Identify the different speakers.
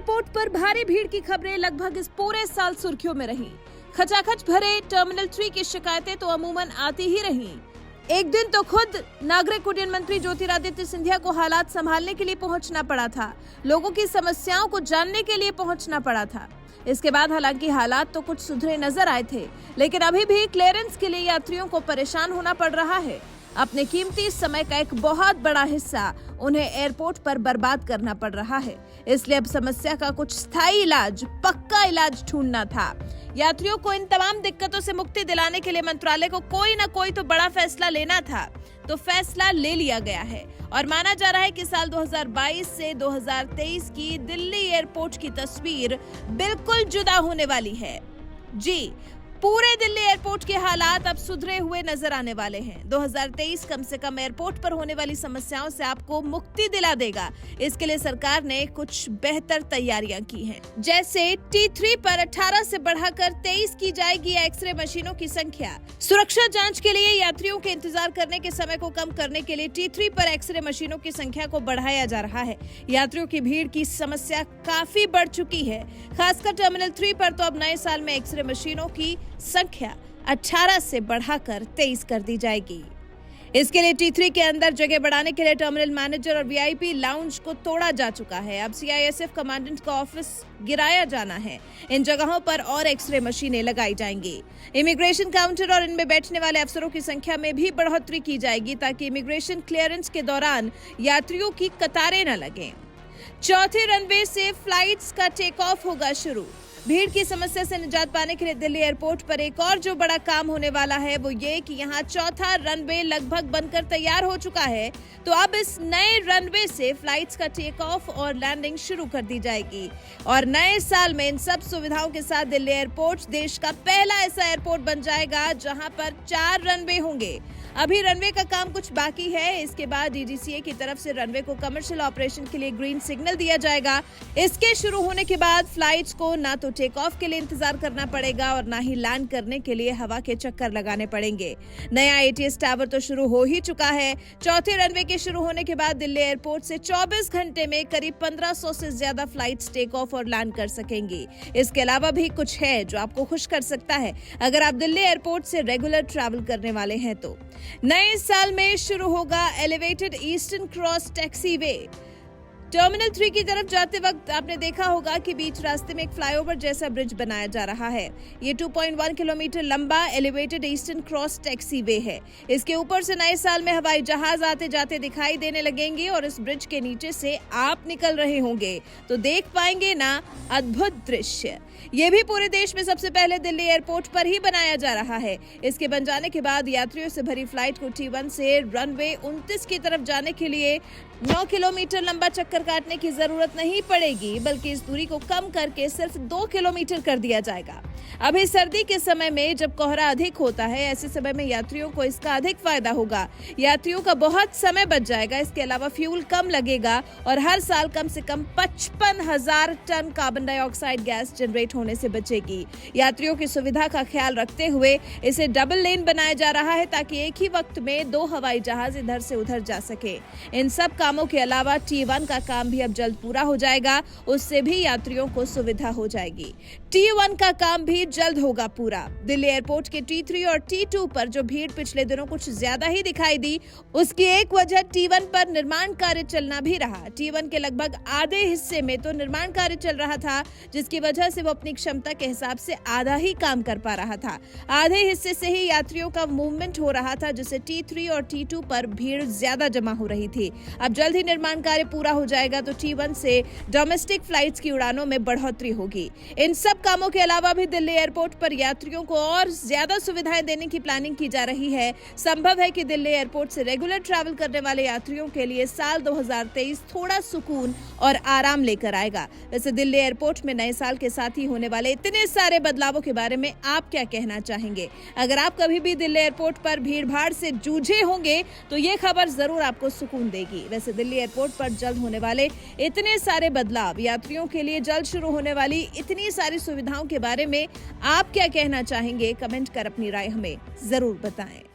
Speaker 1: Airport पर भारी भीड़ की खबरें लगभग इस पूरे साल सुर्खियों में रहीं। खचाखच भरे टर्मिनल 3 की शिकायतें तो अमूमन आती ही रहीं। एक दिन तो खुद नागरिक उड्डयन मंत्री ज्योतिरादित्य सिंधिया को हालात संभालने के लिए पहुंचना पड़ा था, लोगों की समस्याओं को जानने के लिए पहुंचना पड़ा था। इसके बाद हालांकि हालात तो कुछ सुधरे नजर आए थे, लेकिन अभी भी क्लियरेंस के लिए यात्रियों को परेशान होना पड़ रहा है। अपने कीमती समय का एक बहुत बड़ा हिस्सा उन्हें एयरपोर्ट पर बर्बाद करना पड़ रहा है। इसलिए अब समस्या का कुछ स्थायी इलाज, पक्का इलाज ढूंढना था। यात्रियों को इन तमाम दिक्कतों से मुक्ति दिलाने के लिए मंत्रालय को कोई न कोई तो बड़ा फैसला लेना था, तो फैसला ले लिया गया है और माना जा रहा है कि साल 2022 से 2023 की दिल्ली एयरपोर्ट की तस्वीर बिल्कुल जुदा होने वाली है। जी, पूरे दिल्ली एयरपोर्ट के हालात अब सुधरे हुए नजर आने वाले हैं। 2023 कम से कम एयरपोर्ट पर होने वाली समस्याओं से आपको मुक्ति दिला देगा। इसके लिए सरकार ने कुछ बेहतर तैयारियां की हैं। जैसे T3 पर 18 से बढ़ाकर 23 की जाएगी एक्सरे मशीनों की संख्या। सुरक्षा जांच के लिए यात्रियों के इंतजार करने के समय को कम करने के लिए T3 पर एक्सरे मशीनों की संख्या को बढ़ाया जा रहा है। यात्रियों की भीड़ की समस्या काफी बढ़ चुकी है, खासकर टर्मिनल 3 पर तो अब नए साल में एक्सरे मशीनों की संख्या 18 से बढ़ाकर 23 कर दी जाएगी। इसके लिए T3 के अंदर जगह बढ़ाने के लिए टर्मिनल मैनेजर और VIP लाउंज को तोड़ा जा चुका है। अब CISF कमांडेंट का ऑफिस गिराया जाना है। इन जगहों पर और एक्सरे मशीनें लगाई जाएंगी। इमिग्रेशन काउंटर और इनमें बैठने वाले अफसरों की संख्या में भी बढ़ोतरी की जाएगी, ताकि इमिग्रेशन क्लियरेंस के दौरान यात्रियों की कतारें न लगें। चौथे रनवे से फ्लाइट्स का टेक ऑफ होगा शुरू। भीड़ की समस्या से निजात पाने के लिए दिल्ली एयरपोर्ट पर एक और जो बड़ा काम होने वाला है वो ये कि यहाँ चौथा रनवे लगभग बनकर तैयार हो चुका है। तो अब इस नए रनवे से फ्लाइट्स का टेक ऑफ और लैंडिंग शुरू कर दी जाएगी और नए साल में इन सब सुविधाओं के साथ दिल्ली एयरपोर्ट देश का पहला ऐसा एयरपोर्ट बन जाएगा जहाँ पर 4 रनवे होंगे। अभी रनवे का काम कुछ बाकी है। इसके बाद DGCA की तरफ से रनवे को कमर्शियल ऑपरेशन के लिए ग्रीन सिग्नल दिया जाएगा। इसके शुरू होने के बाद फ्लाइट्स को ना तो टेक ऑफ के लिए इंतजार करना पड़ेगा और ना ही लैंड करने के लिए हवा के चक्कर लगाने पड़ेंगे। नया ATS टावर तो शुरू हो ही चुका है। चौथे रनवे के शुरू होने के बाद दिल्ली एयरपोर्ट से 24 घंटे में करीब 1500 से ज्यादा फ्लाइट्स टेक ऑफ और लैंड कर सकेंगी। इसके अलावा भी कुछ है जो आपको खुश कर सकता है अगर आप दिल्ली एयरपोर्ट से रेगुलर ट्रैवल करने वाले हैं तो। नए साल में शुरू होगा elevated eastern cross taxiway. Terminal 3 की तरफ जाते वक्त आपने देखा होगा कि बीच रास्ते में एक फ्लाईओवर जैसा ब्रिज बनाया जा रहा है। ये 2.1 किलोमीटर लंबा एलिवेटेड ईस्टर्न क्रॉस टैक्सीवे है। इसके ऊपर से नए साल में हवाई जहाज आते जाते दिखाई देने लगेंगे और इस ब्रिज के नीचे से आप निकल रहे होंगे तो देख पाएंगे ना अद्भुत दृश्य। ये भी पूरे देश में सबसे पहले दिल्ली एयरपोर्ट पर ही बनाया जा रहा है। इसके बन जाने के बाद यात्रियों से भरी फ्लाइट को T1 से रनवे 29 की तरफ जाने के लिए 9 किलोमीटर लंबा चक्कर काटने की जरूरत नहीं पड़ेगी, बल्कि इस दूरी को कम करके सिर्फ 2 किलोमीटर कर दिया जाएगा। अभी सर्दी के समय में जब कोहरा अधिक होता है, ऐसे समय में यात्रियों को इसका अधिक फायदा होगा। यात्रियों का बहुत समय बच जाएगा। इसके अलावा फ्यूल कम लगेगा और हर साल कम से कम 55,000 ton carbon dioxide gas generate होने से बचेगी। यात्रियों की सुविधा का ख्याल रखते हुए इसे डबल लेन बनाया जा रहा है, ताकि एक ही वक्त में 2 हवाई जहाज इधर से उधर जा सके। इन सब कामों के अलावा T1 का काम भी अब जल्द पूरा हो जाएगा, उससे भी यात्रियों को सुविधा हो जाएगी। T1 का काम भी जल्द होगा पूरा। दिल्ली एयरपोर्ट के T3 और T2 पर जो भीड़ पिछले दिनों कुछ ज्यादा ही दिखाई दी, उसकी एक वजह T1 पर निर्माण कार्य चलना भी रहा। T1 के लगभग आधे हिस्से में तो निर्माण कार्य चल रहा था, जिसकी वजह से वो अपनी क्षमता के हिसाब से आधा ही काम कर पा रहा था। आधे हिस्से से ही यात्रियों का मूवमेंट हो रहा था, जिससे T3 और T2 पर भीड़ ज्यादा जमा हो रही थी। अब जल्द ही निर्माण कार्य पूरा हो जाएगा तो T1 से डोमेस्टिक फ्लाइट्स की उड़ानों में बढ़ोतरी होगी। इन सब कामों के अलावा भी दिल्ली एयरपोर्ट पर यात्रियों को और ज्यादा सुविधाएं देने की प्लानिंग की जा रही है। संभव है कि दिल्ली एयरपोर्ट से रेगुलर ट्रैवल करने वाले यात्रियों के लिए साल 2023 थोड़ा सुकून और आराम लेकर आएगा। वैसे दिल्ली एयरपोर्ट में नए साल के साथ ही होने वाले इतने सारे बदलावों के बारे में आप क्या कहना चाहेंगे? अगर आप कभी भी दिल्ली एयरपोर्ट पर भीड़ भाड़ से जूझे होंगे तो ये खबर जरूर आपको सुकून देगी। वैसे दिल्ली एयरपोर्ट पर जल्द होने वाले इतने सारे बदलाव, यात्रियों के लिए जल्द शुरू होने वाली इतनी सारी सुविधाओं के बारे में आप क्या कहना चाहेंगे? कमेंट कर अपनी राय हमें जरूर बताएं।